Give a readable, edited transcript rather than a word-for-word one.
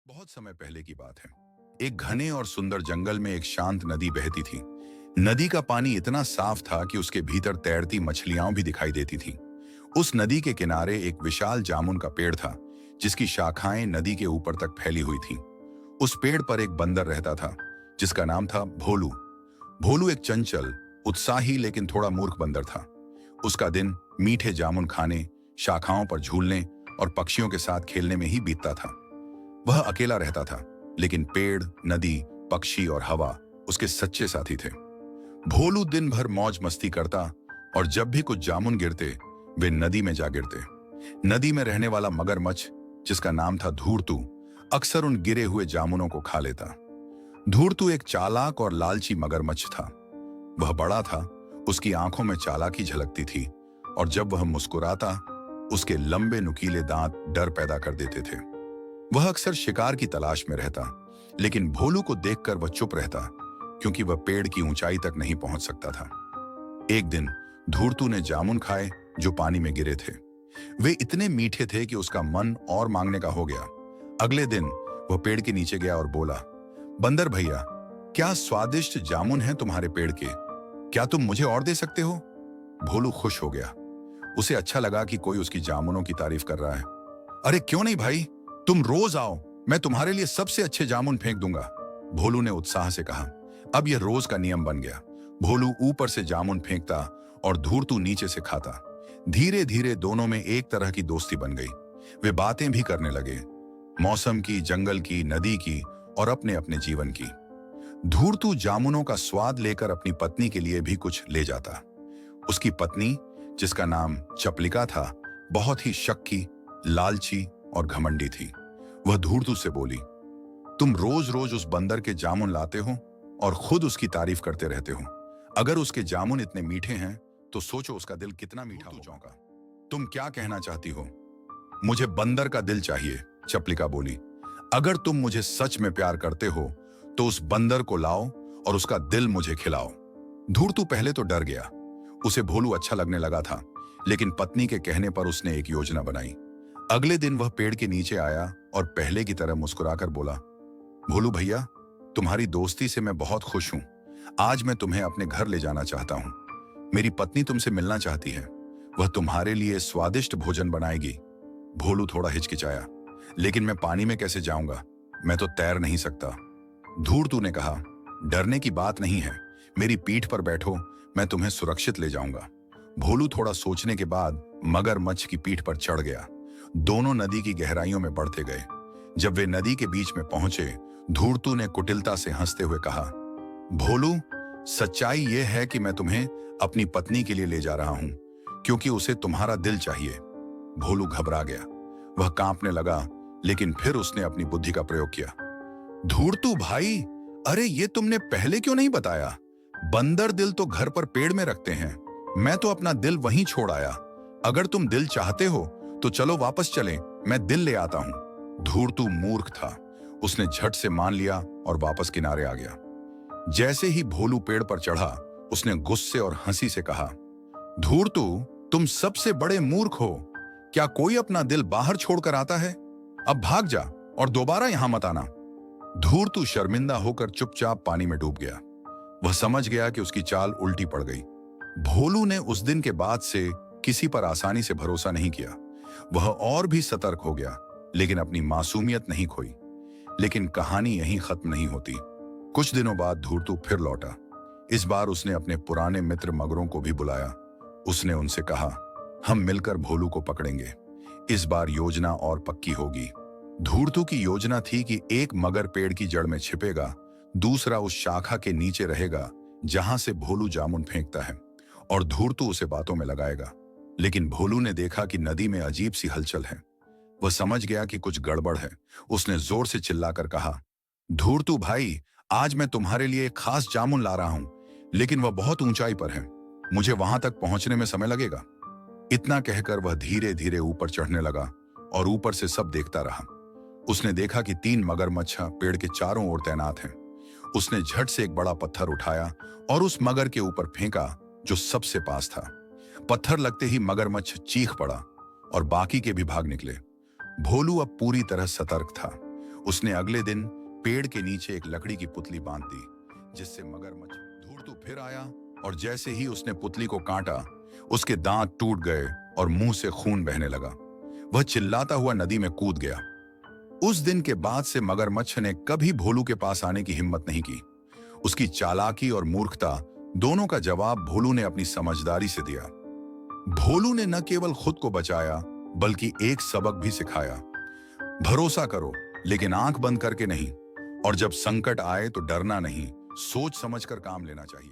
बहुत समय पहले की बात है। एक घने और सुंदर जंगल में एक शांत नदी बहती थी। नदी का पानी इतना साफ था कि उसके भीतर तैरती मछलियां भी दिखाई देती थीं। उस नदी के किनारे एक विशाल जामुन का पेड़ था, जिसकी शाखाएं नदी के ऊपर तक फैली हुई थीं। उस पेड़ पर एक बंदर रहता था, जिसका नाम था भोलू। भोलू एक चंचल, उत्साही लेकिन थोड़ा मूर्ख बंदर था। उसका दिन मीठे जामुन खाने, शाखाओं पर झूलने और पक्षियों के साथ खेलने में ही बीतता था। वह अकेला रहता था, लेकिन पेड़, नदी, पक्षी और हवा उसके सच्चे साथी थे। भोलू दिन भर मौज मस्ती करता और जब भी कुछ जामुन गिरते, वे नदी में जा गिरते। नदी में रहने वाला मगरमच्छ, जिसका नाम था धूर्तू, अक्सर उन गिरे हुए जामुनों को खा लेता। धूर्तू एक चालाक और लालची मगरमच्छ था। वह बड़ा था, उसकी आंखों में चालाकी झलकती थी और जब वह मुस्कुराता, उसके लंबे नुकीले दांत डर पैदा कर देते थे। वह अक्सर शिकार की तलाश में रहता, लेकिन भोलू को देखकर वह चुप रहता, क्योंकि वह पेड़ की ऊंचाई तक नहीं पहुंच सकता था। एक दिन धूर्तू ने जामुन खाए जो पानी में गिरे थे। वे इतने मीठे थे कि उसका मन और मांगने का हो गया। अगले दिन वह पेड़ के नीचे गया और बोला, बंदर भैया, क्या स्वादिष्ट जामुन है तुम्हारे पेड़ के? क्या तुम मुझे और दे सकते हो? भोलू खुश हो गया। उसे अच्छा लगा कि कोई उसकी जामुनों की तारीफ कर रहा है। अरे क्यों नहीं भाई, तुम रोज आओ, मैं तुम्हारे लिए सबसे अच्छे जामुन फेंक दूंगा, भोलू ने उत्साह से कहा। अब यह रोज का नियम बन गया। भोलू ऊपर से जामुन फेंकता और धूर्तू नीचे से खाता। धीरे धीरे दोनों में एक तरह की दोस्ती बन गई। वे बातें भी करने लगे, मौसम की, जंगल की, नदी की और अपने अपने जीवन की। धूर्तू जामुनों का स्वाद लेकर अपनी पत्नी के लिए भी कुछ ले जाता। उसकी पत्नी, जिसका नाम चपलिका था, बहुत ही शक्की, लालची और घमंडी थी। वह धूर्तू से बोली, तुम रोज रोज उस बंदर के जामुन लाते हो और खुद उसकी तारीफ करते रहते हो। अगर उसके जामुन इतने मीठे हैं तो सोचो उसका दिल कितना मीठा होगा। तुम क्या कहना चाहती हो? मुझे बंदर का दिल चाहिए, चपलिका बोली। अगर तुम मुझे सच में प्यार करते हो तो उस बंदर को लाओ और उसका दिल मुझे खिलाओ। धूर्तू पहले तो डर गया। उसे भोलू अच्छा लगने लगा था, लेकिन पत्नी के कहने पर उसने एक योजना बनाई। अगले दिन वह पेड़ के नीचे आया और पहले की तरह मुस्कुराकर बोला, भोलू भैया, तुम्हारी दोस्ती से मैं बहुत खुश हूं। आज मैं तुम्हें अपने घर ले जाना चाहता हूं। मेरी पत्नी तुमसे मिलना चाहती है। वह तुम्हारे लिए स्वादिष्ट भोजन बनाएगी। भोलू थोड़ा हिचकिचाया, लेकिन मैं पानी में कैसे जाऊंगा? मैं तो तैर नहीं सकता। धूर्तू ने कहा, डरने की बात नहीं है, मेरी पीठ पर बैठो, मैं तुम्हें सुरक्षित ले जाऊंगा। भोलू थोड़ा सोचने के बाद मगरमच्छ की पीठ पर चढ़ गया। दोनों नदी की गहराइयों में बढ़ते गए। जब वे नदी के बीच में पहुंचे, धूर्तू ने कुटिलता से हंसते हुए कहा, भोलू, सच्चाई यह है कि मैं तुम्हें अपनी पत्नी के लिए ले जा रहा हूं, क्योंकि उसे तुम्हारा दिल चाहिए। भोलू घबरा गया। वह कांपने लगा, लेकिन फिर उसने अपनी बुद्धि का प्रयोग किया। धूर्तू भाई, अरे ये तुमने पहले क्यों नहीं बताया? बंदर दिल तो घर पर पेड़ में रखते हैं। मैं तो अपना दिल वहीं छोड़ आया। अगर तुम दिल चाहते हो तो चलो वापस चलें, मैं दिल ले आता हूं। धूर्तू मूर्ख था। उसने झट से मान लिया और वापस किनारे आ गया। जैसे ही भोलू पेड़ पर चढ़ा, उसने गुस्से और हंसी से कहा, धूर्तू, तुम सबसे बड़े मूर्ख हो। क्या कोई अपना दिल बाहर छोड़कर आता है? अब भाग जा और दोबारा यहां मत आना। धूर्तू शर्मिंदा होकर चुपचाप पानी में डूब गया। वह समझ गया कि उसकी चाल उल्टी पड़ गई। भोलू ने उस दिन के बाद से किसी पर आसानी से भरोसा नहीं किया। वह और भी सतर्क हो गया, लेकिन अपनी मासूमियत नहीं खोई। लेकिन कहानी यहीं खत्म नहीं होती। कुछ दिनों बाद धूर्तू फिर लौटा। इस बार उसने अपने पुराने मित्र मगरों को भी बुलाया। उसने उनसे कहा, हम मिलकर भोलू को पकड़ेंगे। इस बार योजना और पक्की होगी। धूर्तू की योजना थी कि एक मगर पेड़ की जड़ में छिपेगा, दूसरा उस शाखा के नीचे रहेगा जहां से भोलू जामुन फेंकता है, और धूर्तू उसे बातों में लगाएगा। लेकिन भोलू ने देखा कि नदी में अजीब सी हलचल है। वह समझ गया कि कुछ गड़बड़ है। उसने जोर से चिल्लाकर कहा, धूर्तू भाई, आज मैं तुम्हारे लिए एक खास जामुन ला रहा हूं, लेकिन वह बहुत ऊंचाई पर है। मुझे वहां तक पहुंचने में समय लगेगा। इतना कहकर वह धीरे धीरे ऊपर चढ़ने लगा और ऊपर से सब देखता रहा। उसने देखा कि 3 मगरमच्छ पेड़ के चारों ओर तैनात हैं। उसने झट से एक बड़ा पत्थर उठाया और उस मगर के ऊपर फेंका जो सबसे पास था। पत्थर लगते ही मगरमच्छ चीख पड़ा और बाकी के भी भाग निकले। भोलू अब पूरी तरह सतर्क था। उसने अगले दिन पेड़ के नीचे एक लकड़ी की पुतली बांध दी, जिससे मगरमच्छ धूर्तु फिर आया और जैसे ही उसने पुतली को काटा, उसके दांत टूट गए और मुंह से खून बहने लगा। वह चिल्लाता हुआ नदी में कूद गया। उस दिन के बाद से मगरमच्छ ने कभी भोलू के पास आने की हिम्मत नहीं की। उसकी चालाकी और मूर्खता दोनों का जवाब भोलू ने अपनी समझदारी से दिया। भोलू ने न केवल खुद को बचाया, बल्कि एक सबक भी सिखाया। भरोसा करो, लेकिन आंख बंद करके नहीं। और जब संकट आए तो डरना नहीं, सोच समझकर काम लेना चाहिए।